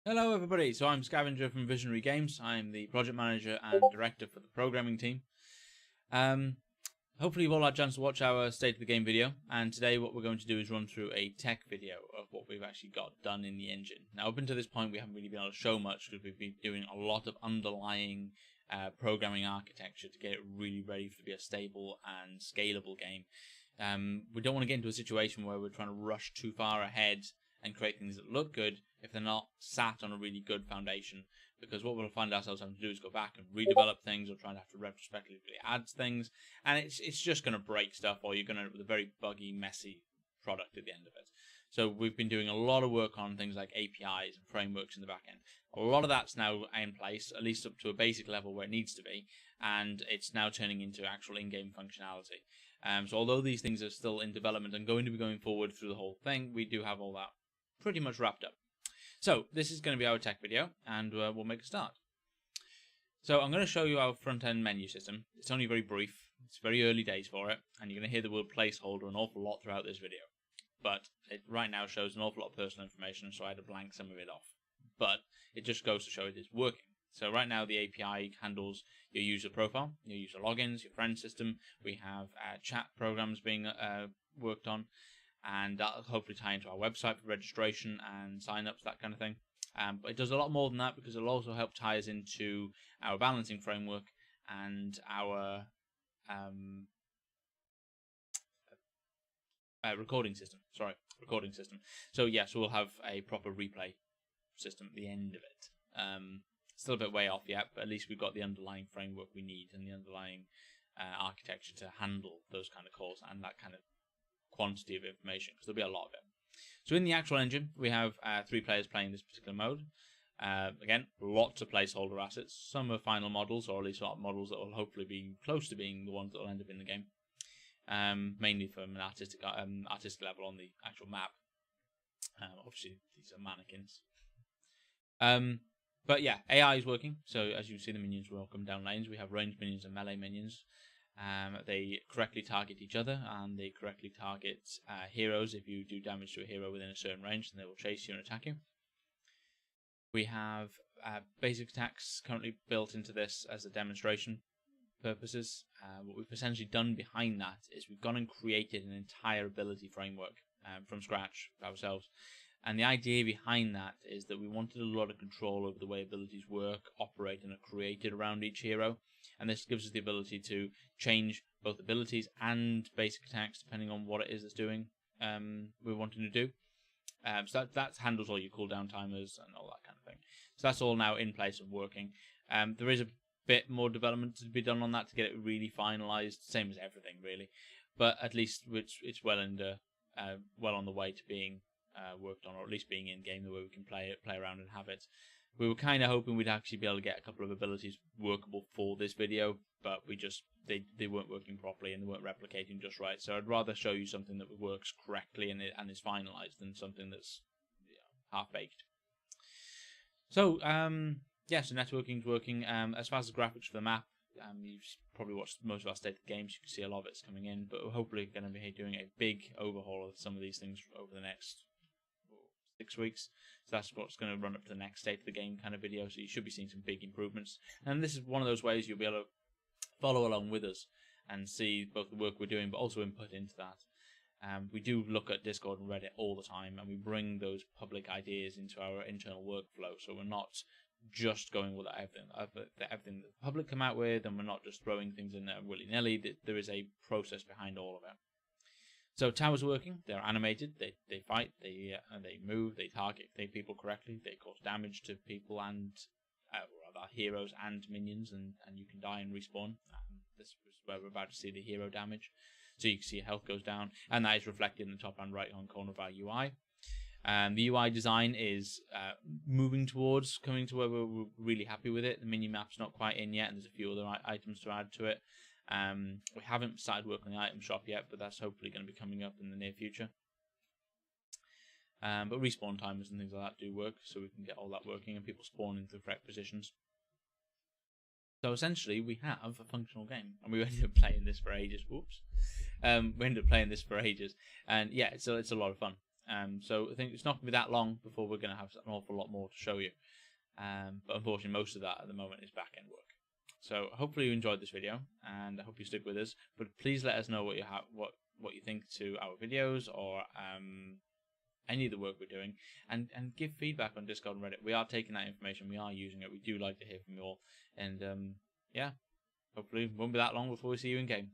Hello everybody, so I'm Scavenger from Visionary Games. I'm the project manager and director for the programming team. Hopefully you've all had a chance to watch our State of the Game video, and today what we're going to do is run through a tech video of what we've actually got done in the engine. Now up until this point we haven't really been able to show much because we've been doing a lot of underlying programming architecture to get it really ready to be a stable and scalable game. We don't want to get into a situation where we're trying to rush too far ahead and create things that look good if they're not sat on a really good foundation, because what we'll find ourselves having to do is go back and redevelop things or try to have to retrospectively add things, and it's just going to break stuff, or you're going to end up with a very buggy, messy product at the end of it. So we've been doing a lot of work on things like APIs and frameworks in the back end. A lot of that's now in place, at least up to a basic level where it needs to be, and it's now turning into actual in-game functionality. So although these things are still in development and going to be going forward through the whole thing, we do have all that pretty much wrapped up. So this is going to be our tech video, and we'll make a start. So I'm going to show you our front-end menu system. It's only very brief. It's very early days for it, and you're going to hear the word placeholder an awful lot throughout this video. But it right now shows an awful lot of personal information, so I had to blank some of it off. But it just goes to show it is working. So right now the API handles your user profile, your user logins, your friend system. We have chat programs being worked on, and that'll hopefully tie into our website for registration and sign-ups, that kind of thing. But it does a lot more than that, because it'll also help tie us into our balancing framework and our recording system. So yes, we'll have a proper replay system at the end of it. Still a bit way off yet, but at least we've got the underlying framework we need and the underlying architecture to handle those kind of calls and that kind of quantity of information, because there'll be a lot of it. So in the actual engine, we have 3 players playing this particular mode. Again, lots of placeholder assets. Some are final models, or at least models that will hopefully be close to being the ones that will end up in the game. Mainly from an artistic level on the actual map. Obviously, these are mannequins. But yeah, AI is working. So as you see, the minions will come down lanes. We have ranged minions and melee minions. They correctly target each other, and they correctly target heroes. If you do damage to a hero within a certain range, then they will chase you and attack you. We have basic attacks currently built into this as a demonstration purposes. What we've essentially done behind that is we've gone and created an entire ability framework from scratch ourselves. And the idea behind that is that we wanted a lot of control over the way abilities work, operate, and are created around each hero. And this gives us the ability to change both abilities and basic attacks depending on what it is that's doing we're wanting to do. So that handles all your cooldown timers and all that kind of thing. So that's all now in place and working. There is a bit more development to be done on that to get it really finalized, same as everything really. But at least it's well on the way to being worked on, or at least being in game the way we can play around and have it. We were kind of hoping we'd actually be able to get a couple of abilities workable for this video, but they weren't working properly and they weren't replicating just right. So I'd rather show you something that works correctly and is finalized than something that's half-baked. So yeah, so networking's working. As far as the graphics for the map, you've probably watched most of our State of the Games. You can see a lot of it's coming in, but we're hopefully going to be doing a big overhaul of some of these things over the next 6 weeks. So that's what's going to run up to the next State of the Game kind of video. So you should be seeing some big improvements. And this is one of those ways you'll be able to follow along with us and see both the work we're doing, but also input into that. We do look at Discord and Reddit all the time, and we bring those public ideas into our internal workflow. So we're not just going with everything the public come out with, and we're not just throwing things in there willy-nilly. There is a process behind all of it. So towers are working. They're animated. They fight. They move. They target people correctly. They cause damage to people and rather heroes and minions, and you can die and respawn. This is where we're about to see the hero damage. So you can see health goes down, and that is reflected in the top and right hand corner of our UI. The UI design is moving towards coming to where we're really happy with it. The mini map's not quite in yet, and there's a few other items to add to it. We haven't started working on the item shop yet, but that's hopefully going to be coming up in the near future. But respawn timers and things like that do work, so we can get all that working and people spawn into the correct positions. So essentially, we have a functional game, and we ended up playing this for ages. Whoops. We ended up playing this for ages, and yeah, it's a lot of fun. So I think it's not going to be that long before we're going to have an awful lot more to show you. But unfortunately, most of that at the moment is back-end work. So hopefully you enjoyed this video, and I hope you stick with us. But please let us know what you think to our videos, or any of the work we're doing, and give feedback on Discord and Reddit. We are taking that information, we are using it. We do like to hear from you all, and yeah, hopefully it won't be that long before we see you in game.